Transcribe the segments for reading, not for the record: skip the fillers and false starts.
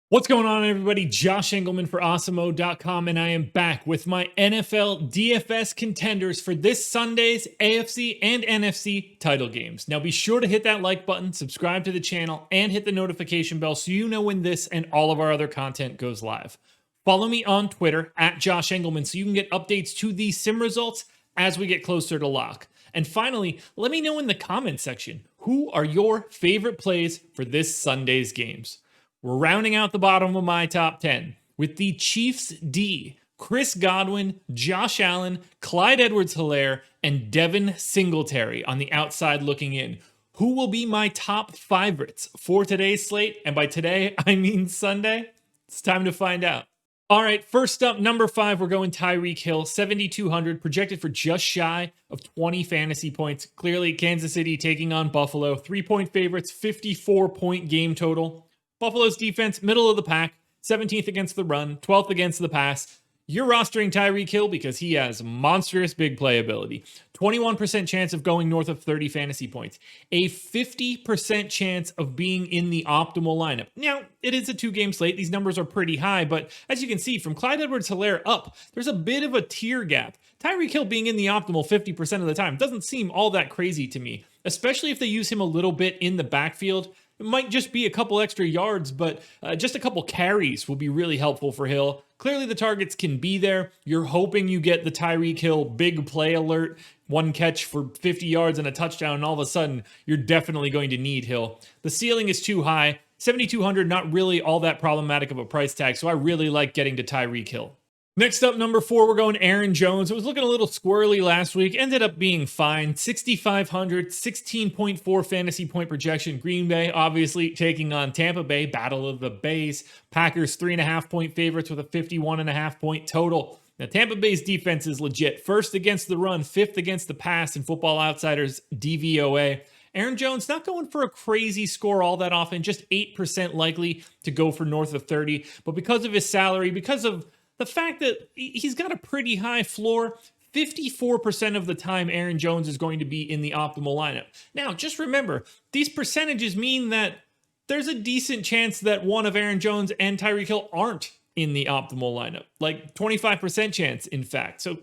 What's going on, everybody? Josh Engleman for Awesemo.com, and I am back with my NFL DFS contenders for this Sunday's AFC and NFC title games. Now, be sure to hit that like button, subscribe to the channel, and hit the notification bell so you know when this and all of our other content goes live. Follow me on Twitter at Josh Engleman so you can get updates to these sim results as we get closer to lock. And finally, let me know in the comment section, who are your favorite plays for this Sunday's games? We're rounding out the bottom of my top 10 with the Chiefs D, Chris Godwin, Josh Allen, Clyde Edwards-Helaire, and Devin Singletary on the outside looking in. Who will be my top favorites for today's slate? And by today, I mean Sunday. It's time to find out. All right, first up, number 5, we're going Tyreek Hill, 7,200, projected for just shy of 20 fantasy points. Clearly, Kansas City taking on Buffalo. 3-point favorites, 54-point game total. Buffalo's defense, middle of the pack, 17th against the run, 12th against the pass. You're rostering Tyreek Hill because he has monstrous big playability. 21% chance of going north of 30 fantasy points. A 50% chance of being in the optimal lineup. Now, it is a 2-game slate. These numbers are pretty high, but as you can see, from Clyde Edwards-Helaire up, there's a bit of a tier gap. Tyreek Hill being in the optimal 50% of the time doesn't seem all that crazy to me, especially if they use him a little bit in the backfield. It might just be a couple extra yards, but just a couple carries will be really helpful for Hill. Clearly, the targets can be there. You're hoping you get the Tyreek Hill big play alert, one catch for 50 yards and a touchdown, and all of a sudden, you're definitely going to need Hill. The ceiling is too high. 7,200, not really all that problematic of a price tag, so I really like getting to Tyreek Hill. Next up, number 4, we're going Aaron Jones. It was looking a little squirrely last week, ended up being fine. 6,500, 16.4 fantasy point projection. Green Bay, obviously, taking on Tampa Bay, Battle of the Bays. Packers, 3.5-point favorites with a 51.5-point total. Now, Tampa Bay's defense is legit. First against the run, 5th against the pass in Football Outsiders DVOA. Aaron Jones not going for a crazy score all that often, just 8% likely to go for north of 30. But because of his salary, because of the fact that he's got a pretty high floor, 54% of the time Aaron Jones is going to be in the optimal lineup. Now, just remember, these percentages mean that there's a decent chance that one of Aaron Jones and Tyreek Hill aren't in the optimal lineup. Like 25% chance, in fact. So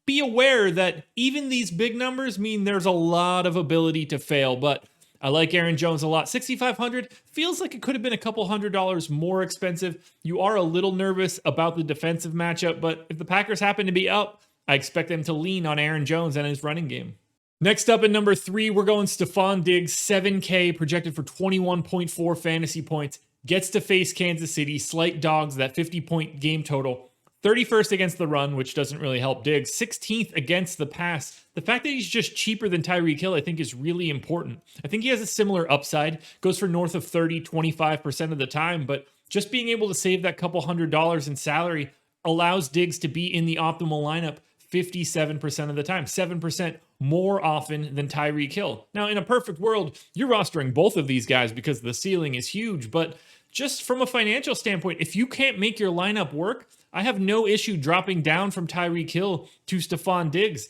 be aware that even these big numbers mean there's a lot of ability to fail, but I like Aaron Jones a lot. 6,500 feels like it could have been a couple $100 more expensive. You are a little nervous about the defensive matchup, but if the Packers happen to be up, I expect them to lean on Aaron Jones and his running game. Next up at number 3, we're going Stefon Diggs, 7K, projected for 21.4 fantasy points. Gets to face Kansas City, slight dogs, that 50-point game total. 31st against the run, which doesn't really help Diggs. 16th against the pass. The fact that he's just cheaper than Tyreek Hill, I think, is really important. I think he has a similar upside. Goes for north of 30, 25% of the time, but just being able to save that couple $100 in salary allows Diggs to be in the optimal lineup 57% of the time, 7% more often than Tyreek Hill. Now, in a perfect world, you're rostering both of these guys because the ceiling is huge, but just from a financial standpoint, if you can't make your lineup work, I have no issue dropping down from Tyreek Hill to Stefon Diggs.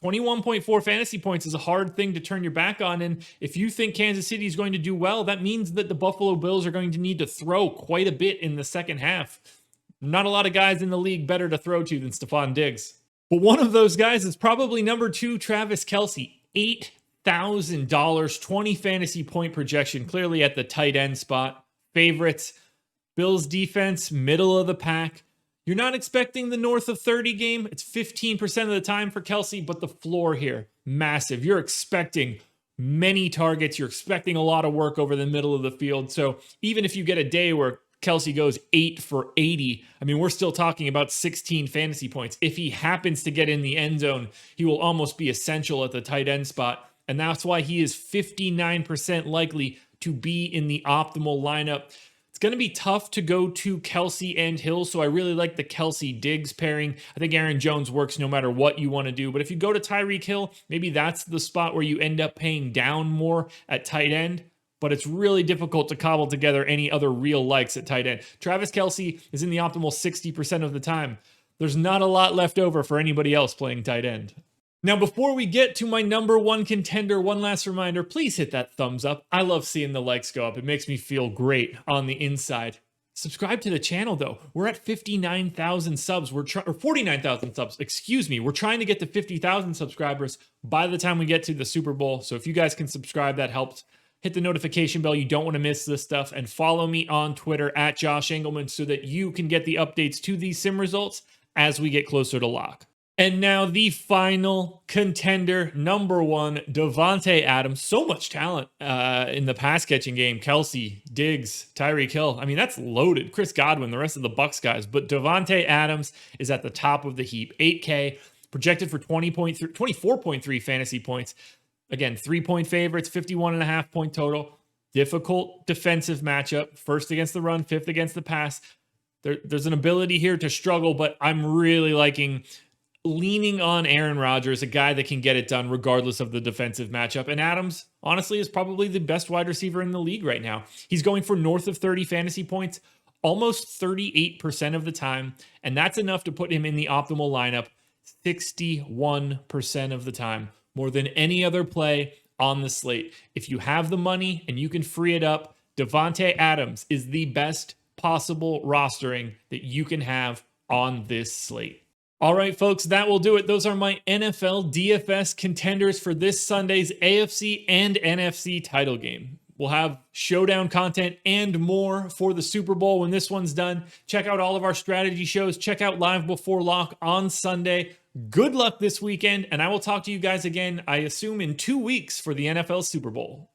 21.4 fantasy points is a hard thing to turn your back on, and if you think Kansas City is going to do well, that means that the Buffalo Bills are going to need to throw quite a bit in the second half. Not a lot of guys in the league better to throw to than Stefon Diggs. But one of those guys is probably number 2, Travis KELCE. $8,000, 20 fantasy point projection, clearly at the tight end spot. Favorites, Bills defense, middle of the pack. You're not expecting the north of 30 game. It's 15% of the time for KELCE, but the floor here, massive. You're expecting many targets. You're expecting a lot of work over the middle of the field. So even if you get a day where KELCE goes 8 for 80, I mean, we're still talking about 16 fantasy points. If he happens to get in the end zone, he will almost be essential at the tight end spot. And that's why he is 59% likely to be in the optimal lineup. It's going to be tough to go to KELCE and Hill, so I really like the KELCE-Diggs pairing. I think Aaron Jones works no matter what you want to do, but if you go to Tyreek Hill, maybe that's the spot where you end up paying down more at tight end, but it's really difficult to cobble together any other real likes at tight end. Travis KELCE is in the optimal 60% of the time. There's not a lot left over for anybody else playing tight end. Now, before we get to my number 1 contender, one last reminder, please hit that thumbs up. I love seeing the likes go up. It makes me feel great on the inside. Subscribe to the channel though. We're at 59,000 subs. Or 49,000 subs, excuse me. We're trying to get to 50,000 subscribers by the time we get to the Super Bowl. So if you guys can subscribe, that helps. Hit the notification bell. You don't want to miss this stuff. And follow me on Twitter at Josh Engleman so that you can get the updates to these sim results as we get closer to lock. And now the final contender, number one, Davante Adams. So much talent in the pass catching game. KELCE, Diggs, Tyreek Hill. I mean, that's loaded. Chris Godwin, the rest of the Bucs guys. But Davante Adams is at the top of the heap. 8K, projected for 24.3 fantasy points. Again, 3-point favorites, 51.5 point total. Difficult defensive matchup. First against the run, fifth against the pass. There's an ability here to struggle, but I'm really leaning on Aaron Rodgers, a guy that can get it done regardless of the defensive matchup. And Adams, honestly, is probably the best wide receiver in the league right now. He's going for north of 30 fantasy points, almost 38% of the time. And that's enough to put him in the optimal lineup 61% of the time, more than any other play on the slate. If you have the money and you can free it up, Davante Adams is the best possible rostering that you can have on this slate. All right, folks, that will do it. Those are my NFL DFS contenders for this Sunday's AFC and NFC title game. We'll have showdown content and more for the Super Bowl when this one's done. Check out all of our strategy shows. Check out Live Before Lock on Sunday. Good luck this weekend, and I will talk to you guys again, I assume, in 2 weeks for the NFL Super Bowl.